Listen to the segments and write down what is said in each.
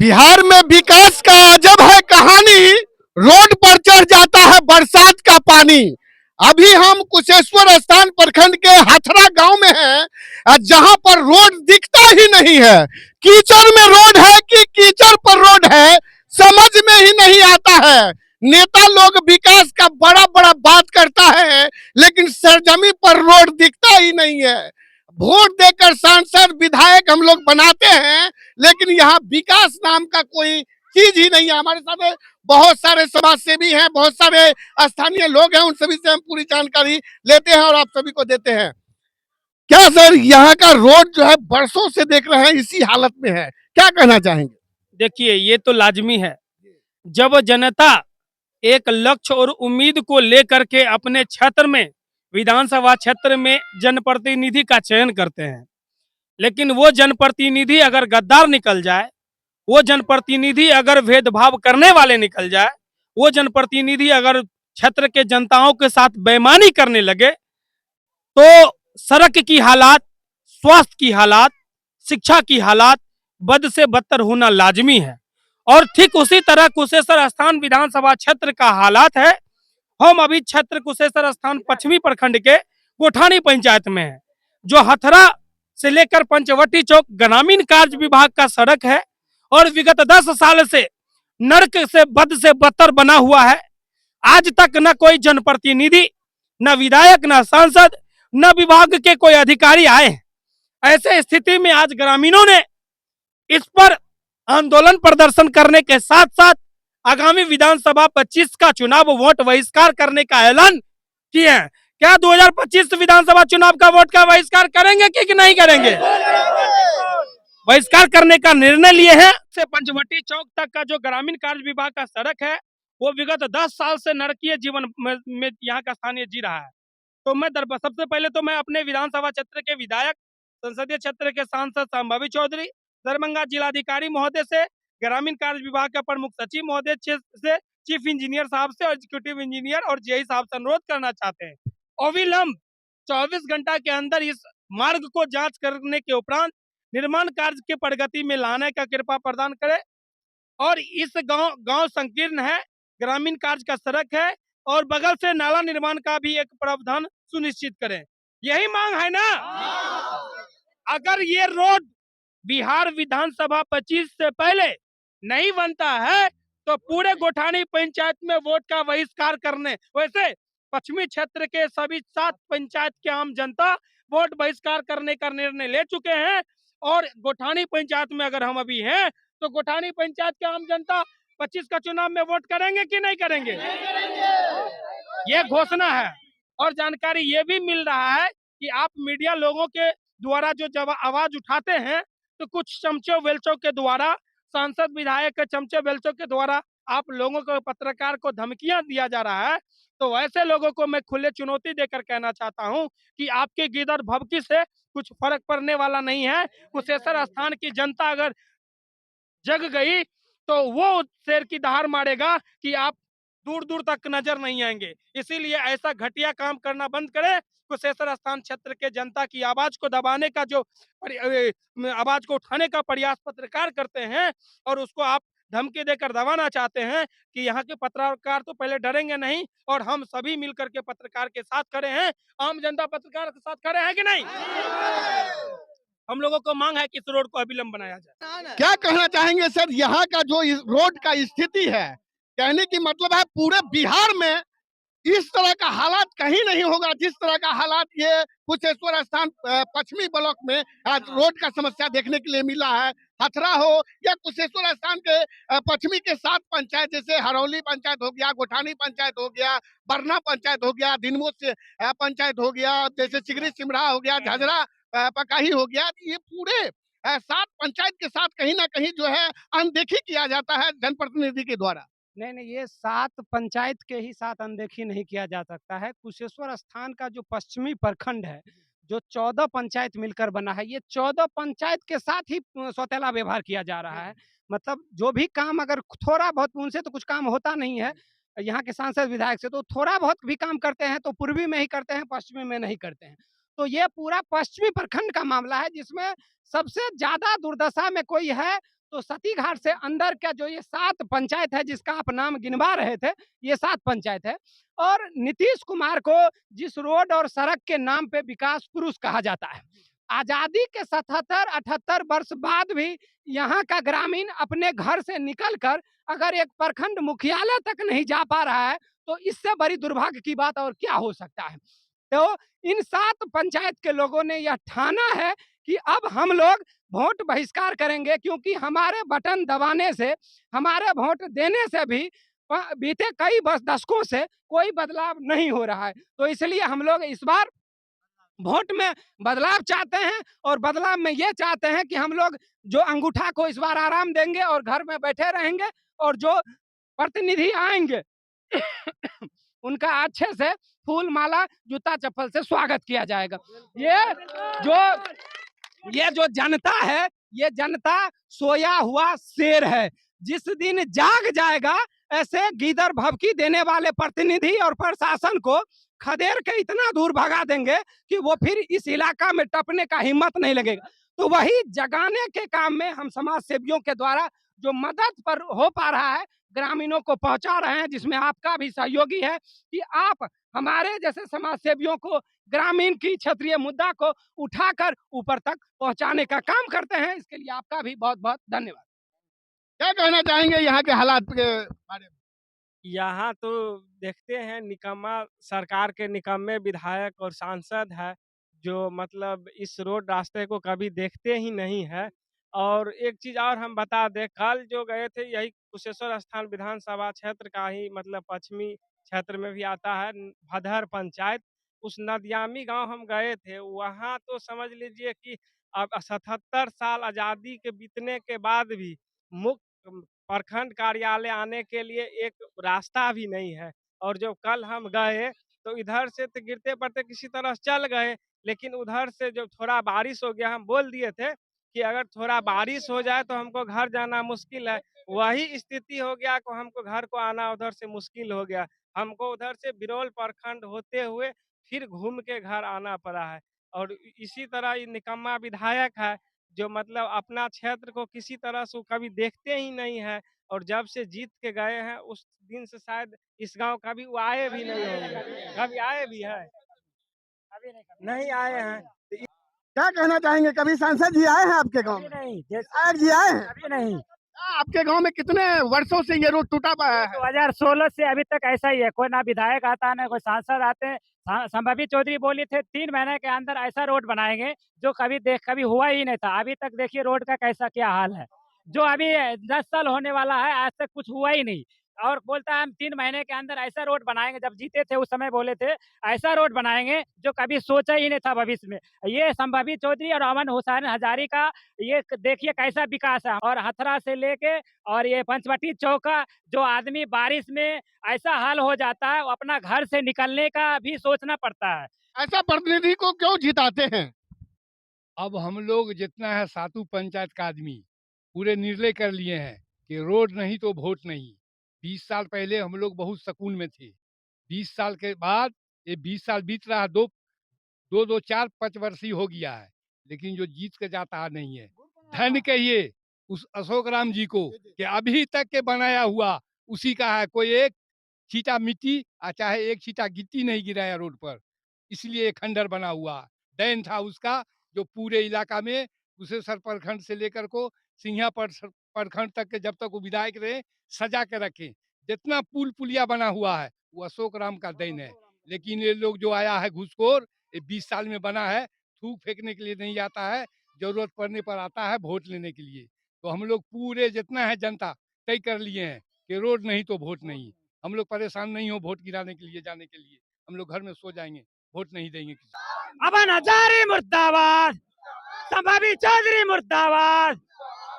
बिहार में विकास का अजब है कहानी। रोड पर चढ़ जाता है बरसात का पानी। अभी हम कुशेश्वर स्थान प्रखंड के हथरा गांव में हैं, जहां पर रोड दिखता ही नहीं है। कीचड़ में रोड है कि कीचड़ पर रोड है, समझ में ही नहीं आता है। नेता लोग विकास का बड़ा बड़ा बात करता है, लेकिन सरजमी पर रोड दिखता ही नहीं है। वोट देकर सांसद विधायक हम लोग बनाते हैं, लेकिन यहाँ विकास नाम का कोई चीज ही नहीं है। हमारे साथ बहुत सारे समाज सेवी हैं, बहुत सारे स्थानीय लोग हैं, उन सभी से हम पूरी जानकारी लेते हैं और आप सभी को देते हैं। क्या सर, यहाँ का रोड जो है बरसों से देख रहे हैं इसी हालत में है, क्या कहना चाहेंगे? देखिए, ये तो लाजमी है। जब जनता एक लक्ष्य और उम्मीद को लेकर के अपने क्षेत्र में, विधानसभा क्षेत्र में जनप्रतिनिधि का चयन करते हैं, लेकिन वो जनप्रतिनिधि अगर गद्दार निकल जाए, वो जनप्रतिनिधि अगर भेदभाव करने वाले निकल जाए, वो जनप्रतिनिधि अगर क्षेत्र के जनताओं के साथ बेईमानी करने लगे, तो सड़क की हालात, स्वास्थ्य की हालात, शिक्षा की हालात बद से बदतर होना लाजमी है। और ठीक उसी तरह कुशेश्वर स्थान विधानसभा क्षेत्र का हालात है। हम अभी क्षेत्र कुशेश्वर स्थान पश्चिमी प्रखंड के गोठानी पंचायत में है, जो हथरा से लेकर पंचवटी चौक ग्रामीण कार्य विभाग का सड़क है और विगत 10 साल से नर्क से बदतर बना हुआ है। आज तक न कोई जनप्रतिनिधि, न विधायक, न सांसद, न विभाग के कोई अधिकारी आए हैं। ऐसे स्थिति में आज ग्रामीणों ने इस पर आंदोलन प्रदर्शन करने के साथ साथ आगामी विधानसभा 25 का चुनाव वोट बहिष्कार करने का ऐलान किए हैं। क्या 2025 विधानसभा चुनाव का वोट का बहिष्कार करेंगे कि नहीं करेंगे? बहिष्कार करने का निर्णय लिए हैं। से पंचवटी चौक तक का जो ग्रामीण कार्य विभाग का सड़क है, वो विगत 10 साल से नरकीय जीवन में यहाँ का स्थानीय जी रहा है। तो मैं सबसे पहले तो मैं अपने विधानसभा क्षेत्र के विधायक, संसदीय क्षेत्र के सांसद संभावी चौधरी, दरभंगा जिलाधिकारी महोदय से, ग्रामीण कार्य विभाग के प्रमुख सचिव महोदय से, चीफ इंजीनियर साहब से और एग्जीक्यूटिव इंजीनियर और जेई साहब से अनुरोध करना चाहते हैं, अविलंब 24 घंटा के अंदर इस मार्ग को जांच करने के उपरांत निर्माण कार्य की प्रगति में लाने का कृपा प्रदान करें। और इस गांव संकीर्ण है, ग्रामीण कार्य का सड़क है और बगल से नाला निर्माण का भी एक प्रावधान सुनिश्चित करें। यही मांग है ना? अगर ये रोड बिहार विधानसभा 25 से पहले नहीं बनता है तो पूरे गोठानी पंचायत में वोट का बहिष्कार करने, वैसे पश्चिमी क्षेत्र के सभी 7 पंचायत के आम जनता वोट बहिष्कार करने का निर्णय ले चुके हैं। और गोठानी पंचायत में अगर हम अभी हैं तो गोठानी पंचायत के आम जनता 25 का चुनाव में वोट करेंगे कि नहीं करेंगे? ये घोषणा है। और जानकारी ये भी मिल रहा है कि आप मीडिया लोगों के द्वारा जो जब आवाज उठाते हैं तो कुछ चमचों बेलचों के द्वारा, सांसद विधायक के चमचे बेलचों के द्वारा आप लोगों को, पत्रकार को धमकियां दिया जा रहा है। तो वैसे लोगों को मैं खुले चुनौती देकर कहना चाहता हूं कि आपके गिदड़ भभकी से कुछ फर्क पड़ने वाला नहीं है। कुशेश्वर स्थान की जनता अगर जग गई तो वो शेर की दहाड़ मारेगा कि आप दूर दूर तक नजर नहीं आएंगे। इसीलिए ऐसा घटिया काम करना बंद करें। कुशेश्वर स्थान क्षेत्र के जनता की आवाज को दबाने का जो आवाज को उठाने का प्रयास पत्रकार करते हैं और उसको आप धमकी देकर दबाना चाहते हैं कि यहाँ के पत्रकार तो पहले डरेंगे नहीं, और हम सभी मिलकर के पत्रकार के साथ खड़े हैं। आम जनता पत्रकार के साथ खड़े हैं कि नहीं? हम लोगों को मांग है कि इस रोड को अविलंब बनाया जाए। क्या कहना चाहेंगे सर, यहाँ का जो रोड का स्थिति है, कहने की मतलब है पूरे बिहार में इस तरह का हालात कहीं नहीं होगा जिस तरह का हालात ये कुशेश्वर स्थान पश्चिमी ब्लॉक में रोड का समस्या देखने के लिए मिला है। हथरा हो या कुशेश्वर स्थान के पश्चिमी के 7 पंचायत, जैसे हरौली पंचायत हो गया, गोठानी पंचायत हो गया, बरना पंचायत हो गया, दिनमोद पंचायत हो गया, जैसे चिगरी सिमरा हो गया, झझरा पकाही हो गया, ये पूरे 7 पंचायत के साथ कहीं ना कहीं जो है अनदेखी किया जाता है जनप्रतिनिधि के द्वारा। नहीं, ये 7 पंचायत के ही साथ अनदेखी नहीं किया जा सकता है। कुशेश्वर स्थान का जो पश्चिमी प्रखंड है, जो 14 पंचायत मिलकर बना है, ये 14 पंचायत के साथ ही सौतेला व्यवहार किया जा रहा है। मतलब जो भी काम अगर थोड़ा बहुत, उनसे तो कुछ काम होता नहीं है, यहाँ के सांसद विधायक से तो थोड़ा बहुत भी काम करते हैं तो पूर्वी में ही करते हैं, पश्चिमी में नहीं करते हैं। तो ये पूरा पश्चिमी प्रखंड का मामला है जिसमें सबसे ज्यादा दुर्दशा में कोई है तो सती घाट से अंदर का जो ये 7 पंचायत है जिसका आप नाम गिनवा रहे थे, ये 7 पंचायत है। और नीतीश कुमार को जिस रोड और सड़क के नाम पे विकास पुरुष कहा जाता है, आजादी के 77-78 वर्ष बाद भी यहाँ का ग्रामीण अपने घर से निकलकर अगर एक प्रखंड मुख्यालय तक नहीं जा पा रहा है, तो इससे बड़ी दुर्भाग्य की बात और क्या हो सकता है। तो इन 7 पंचायत के लोगों ने यह ठाना है कि अब हम लोग वोट बहिष्कार करेंगे, क्योंकि हमारे बटन दबाने से, हमारे वोट देने से भी बीते कई दशकों से कोई बदलाव नहीं हो रहा है। तो इसलिए हम लोग इस बार वोट में बदलाव चाहते हैं, और बदलाव में ये चाहते हैं कि हम लोग जो अंगूठा को इस बार आराम देंगे और घर में बैठे रहेंगे, और जो प्रतिनिधि आएंगे उनका अच्छे से फूल माला जूता चप्पल से स्वागत किया जाएगा। ये जो जनता है, ये जनता सोया हुआ शेर है। जिस दिन जाग जाएगा, ऐसे गीदड़ भभकी देने वाले प्रतिनिधि और प्रशासन को खदेड़ के इतना दूर भगा देंगे कि वो फिर इस इलाका में टपने का हिम्मत नहीं लगेगा। तो वही जगाने के काम में हम समाज सेवियों के द्वारा जो मदद पर हो पा रहा है, ग्रामीणों को पहुंचा रहे हैं, जिसमें आपका भी सहयोगी है कि आप हमारे जैसे समाज सेवियों को ग्रामीण की क्षेत्रीय मुद्दा को उठाकर ऊपर तक पहुंचाने का काम करते हैं। इसके लिए आपका भी बहुत बहुत धन्यवाद। क्या कहना चाहेंगे यहाँ के हालात के बारे में? यहाँ तो देखते हैं निकम्मा सरकार के निकम्मे विधायक और सांसद है, जो मतलब इस रोड रास्ते को कभी देखते ही नहीं है। और एक चीज़ और हम बता दें, कल जो गए थे यही कुशेश्वर स्थान विधानसभा क्षेत्र का ही मतलब पश्चिमी क्षेत्र में भी आता है भदर पंचायत, उस नदियामी गांव हम गए थे। वहाँ तो समझ लीजिए कि अब 77 साल आज़ादी के बीतने के बाद भी मुख्य प्रखंड कार्यालय आने के लिए एक रास्ता भी नहीं है। और जो कल हम गए तो इधर से तो गिरते पड़ते किसी तरह चल गए, लेकिन उधर से जब थोड़ा बारिश हो गया, हम बोल दिए थे कि अगर थोड़ा बारिश हो जाए तो हमको घर जाना मुश्किल है। वही स्थिति हो गया कि हमको घर को आना उधर से मुश्किल हो गया। हमको उधर से बिरौल प्रखंड होते हुए फिर घूम के घर आना पड़ा है। और इसी तरह ये निकम्मा विधायक है जो मतलब अपना क्षेत्र को किसी तरह से कभी देखते ही नहीं है। और जब से जीत के गए हैं उस दिन से शायद इस गांव कभी वो आए भी नहीं होंगे। कभी आए भी है? नहीं आए हैं। क्या कहना चाहेंगे, कभी सांसद जी आए हैं आपके गांव में? नहीं, विधायक जी आए हैं? अभी नहीं। आपके गांव में कितने वर्षों से ये रोड टूटा पड़ा है? 2016 से अभी तक ऐसा ही है, कोई ना विधायक आता है ना कोई सांसद आते हैं। संभावी चौधरी बोली थे 3 महीने के अंदर ऐसा रोड बनाएंगे जो कभी हुआ ही नहीं था। अभी तक देखिए रोड का कैसा क्या हाल है, जो अभी 10 साल होने वाला है, आज तक कुछ हुआ ही नहीं। और बोलता है हम 3 महीने के अंदर ऐसा रोड बनाएंगे, जब जीते थे उस समय बोले थे ऐसा रोड बनाएंगे जो कभी सोचा ही नहीं था भविष्य में। ये संभावी चौधरी और अमन हुसैन हजारी का ये देखिए कैसा विकास है। और हथरा से लेके और ये पंचवटी चौक का जो आदमी बारिश में ऐसा हाल हो जाता है, वो अपना घर से निकलने का भी सोचना पड़ता है। ऐसा प्रतिनिधि को क्यों जिताते हैं? अब हम लोग जितना है 7 पंचायत का आदमी पूरे निर्णय कर लिए हैं कि रोड नहीं तो वोट नहीं। 20 साल पहले हम लोग बहुत सुकून में थे। 20 साल के बाद ये 20 साल बीत रहा, 4-5 वर्ष ही हो गया है, लेकिन जो जीत के जाता नहीं है। धन्य कहिए उस अशोक राम जी को कि अभी तक के बनाया हुआ उसी का है। कोई एक छींटा मिट्टी चाहे एक छींटा गिट्टी नहीं गिराया रोड पर, इसलिए खंडर बना हुआ। दैन था उसका जो पूरे इलाका में कुशेश्वर प्रखंड से लेकर को सिंघा प्रखंड तक के जब तक वो विधायक रहे सजा के रखे। जितना पुल पुलिया बना हुआ है वो अशोक राम का देन है। लेकिन ये लोग जो आया है घुसखोर, ये 20 साल में बना है, थूक फेंकने के लिए नहीं आता है, जरूरत पड़ने पर आता है वोट लेने के लिए। तो हम लोग पूरे जितना है जनता तय कर लिए हैं कि रोड नहीं तो वोट नहीं। हम लोग परेशान नहीं हो वोट गिराने के लिए, जाने के लिए। हम लोग घर में सो जाएंगे, वोट नहीं देंगे किसी। अमन हजारी मुर्दाबाद, संभावी चौधरी मुर्दाबाद,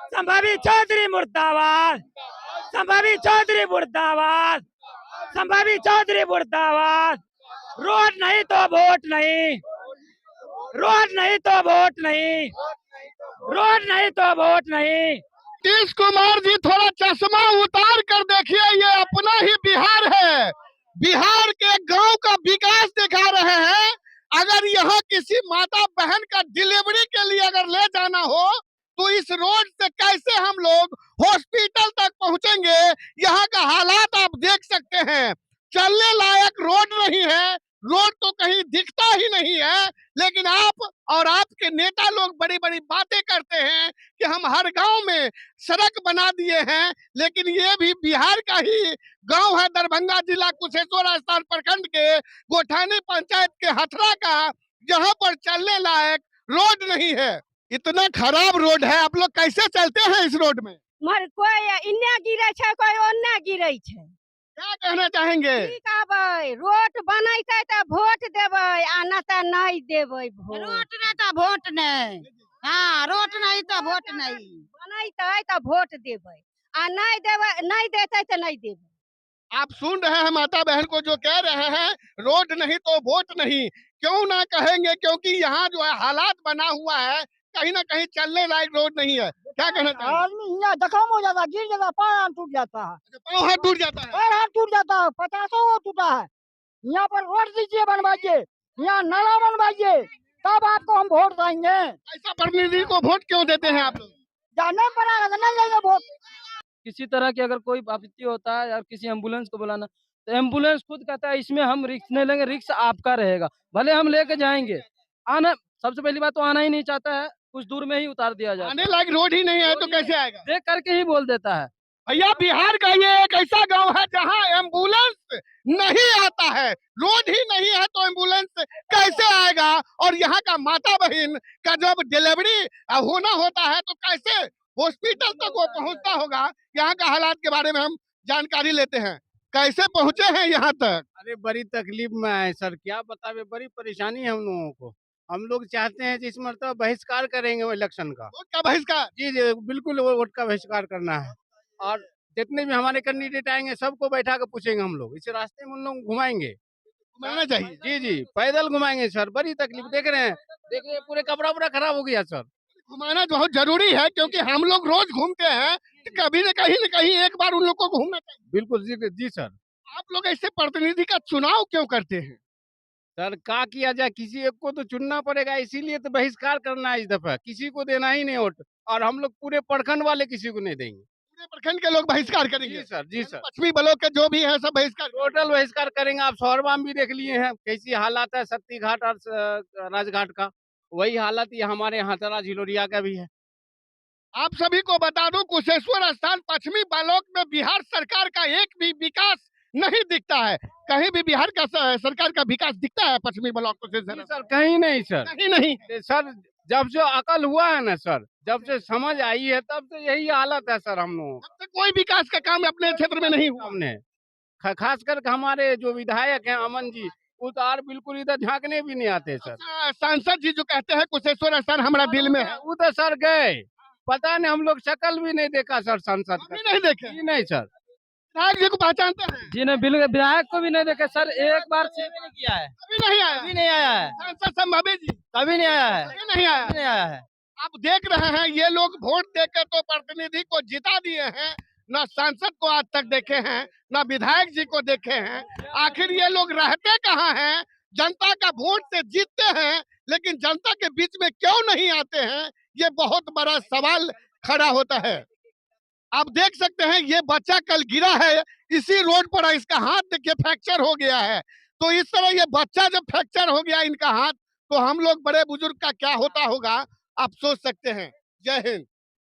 संभावी चौधरी मुर्दाबाद, संभावी चौधरी मुर्दाबाद, संभावी चौधरी मुर्दाबाद। रोड नहीं तो वोट नहीं, रोड नहीं तो वोट नहीं, रोड नहीं तो वोट नहीं। नीतीश कुमार जी थोड़ा चश्मा उतार कर देखिए, ये अपना ही बिहार है। बिहार के गांव का विकास दिखा रहे हैं। अगर यहाँ किसी माता बहन का डिलीवरी के लिए अगर ले जाना हो तो इस रोड से कैसे हम लोग हॉस्पिटल तक पहुंचेंगे? यहाँ का हालात आप देख सकते हैं, चलने लायक रोड नहीं है, रोड तो कहीं दिखता ही नहीं है। लेकिन आप और आपके नेता लोग बड़ी बड़ी बातें करते हैं कि हम हर गांव में सड़क बना दिए हैं, लेकिन ये भी बिहार का ही गांव है, दरभंगा जिला कुशेश्वर स्थान प्रखंड के गोठानी पंचायत के हथरा का, जहां पर चलने लायक रोड नहीं है। इतना खराब रोड है, आप लोग कैसे चलते हैं इस रोड में? मर कोई इन्ने गिरे छै, कोई ओन्ने गिरे छै। क्या कहना चाहेंगे? की कहबै, रोड बनैते त वोट देबै, आ न त नहीं देबै वोट। रोड नहीं तो वोट नहीं। हाँ, रोड नहीं तो वोट नहीं। बनैते त वोट देबै, आ नहीं देबै, नहीं देते त नहीं देबै। आप सुन रहे हैं माता बहन को जो कह रहे हैं, रोड नहीं तो वोट नहीं। क्यों ना कहेंगे, क्योंकि यहाँ जो है हालात बना हुआ है, कहीं ना कहीं चलने लायक रोड नहीं है। क्या कहना चाहेंगे? आदमी यहाँ जख्म हो जाता है, गिर जाता है, पैर हाथ टूट जाता है, पाँव हाथ टूट जाता है। पैर हाथ टूट जाता है, 50 टूटा है। यहाँ पर रोड दीजिए बनवाइए, यहाँ नाला बनवाइए, तब आपको हम वोट देंगे। ऐसा प्रतिनिधि को वोट क्यों देते हैं आप लोग? जाने पड़ेगा तो नहीं देंगे वोट। किसी तरह की अगर कोई आपत्ति होता है या किसी एम्बुलेंस को बुलाना, तो एम्बुलेंस खुद कहता है इसमें हम रिस्क नहीं लेंगे, रिस्क आपका रहेगा, भले हम लेके जाएंगे। आना, सबसे पहली बात तो आना ही नहीं चाहता है, कुछ दूर में ही उतार दिया जाता आने लायक रोड ही नहीं है तो रोड ही कैसे आएगा? है, देख करके ही बोल देता है। भैया, बिहार का ये एक ऐसा गांव है जहां एम्बुलेंस नहीं आता है, रोड ही नहीं है तो एम्बुलेंस कैसे आएगा? और यहाँ का माता बहन का जब डिलीवरी होना होता है तो कैसे हॉस्पिटल तक वो पहुंचता होगा? यहाँ का हालात के बारे में हम जानकारी लेते हैं। कैसे पहुंचे हैं यहाँ तक? अरे बड़ी तकलीफ में है सर, क्या बतावे, बड़ी परेशानी है हम लोगों को। हम लोग चाहते हैं कि इस मरतबा बहिष्कार करेंगे वो इलेक्शन का। वोट का बहिष्कार? जी जी, बिल्कुल वो वोट का बहिष्कार करना है। और जितने भी हमारे कैंडिडेट आएंगे सबको बैठा कर पूछेंगे हम लोग, इस रास्ते में उन लोग घुमाएंगे। घुमाना चाहिए। जी जी, पैदल घुमाएंगे सर, बड़ी तकलीफ देख रहे हैं, देख रहे हैं, पूरे कपड़ा उपड़ा खराब हो गया सर। घुमाना बहुत जरूरी है, क्योंकि हम लोग रोज घूमते हैं, तो कभी न कहीं एक बार उन लोग को घूमना चाहिए। बिल्कुल जी जी सर। आप लोग ऐसे प्रतिनिधि का चुनाव क्यों करते हैं? सर क्या किया जाए, किसी एक को तो चुनना पड़ेगा, इसीलिए तो बहिष्कार करना है इस दफा, किसी को देना ही नहीं वोट। और हम लोग पूरे प्रखंड वाले किसी को नहीं देंगे। पूरे प्रखंड के लोग बहिष्कार करेंगे? जी सर, जी सर, पश्चिमी ब्लॉक के जो भी है सब बहिष्कार। टोटल बहिष्कार करेंगे। आप शहरवा में भी देख लिए हैं कैसी हालात है, शक्ति घाट और राजघाट का, वही हालत ये हमारे हाथरा झिलोरिया का भी है। आप सभी को बता दूं, कुशेश्वर स्थान पश्चिमी ब्लॉक में बिहार सरकार का एक भी विकास नहीं दिखता है। कहीं भी बिहार का सरकार का विकास दिखता है पश्चिमी ब्लॉक कुशेश्वर? सर कहीं नहीं सर, कहीं नहीं। सर जब से अकल हुआ है ना सर, जब से समझ आई है तब से यही हालत है सर हम लोगों अब तक कोई विकास का काम अपने क्षेत्र में नहीं हुआ। हमने। खास करके हमारे जो विधायक हैं अमन जी, वो तो और बिल्कुल इधर झांकने भी नहीं आते सर। सांसद जी जो कहते हैं कुशेश्वर स्थान हमारा दिल में है, वो तो सर गए, पता नहीं, हम लोग शक्ल भी नहीं देखा सर सांसद का। अभी नहीं देखे। जी नहीं सर। विधायक जी को पहचानते हैं? जी नहीं, विधायक को भी नहीं देखे सर, एक बार से भी नहीं किया है, अभी नहीं आया। कभी नहीं आया है, सांसद संभावी जी कभी नहीं आया है, अभी नहीं आया। कभी नहीं आया है। आप देख रहे हैं, ये लोग वोट देकर तो प्रतिनिधि को जिता दिए हैं, न सांसद को आज तक देखे हैं, न विधायक जी को देखे हैं। आखिर ये लोग रहते कहाँ हैं? जनता का वोट से जीतते हैं, लेकिन जनता के बीच में क्यों नहीं आते हैं? ये बहुत बड़ा सवाल खड़ा होता है। आप देख सकते हैं, ये बच्चा कल गिरा है इसी रोड पर, इसका हाथ देखिए फ्रैक्चर हो गया है। तो इस तरह ये बच्चा जब फ्रैक्चर हो गया इनका हाथ, तो हम लोग बड़े बुजुर्ग का क्या होता होगा, आप सोच सकते हैं। जय हिंद।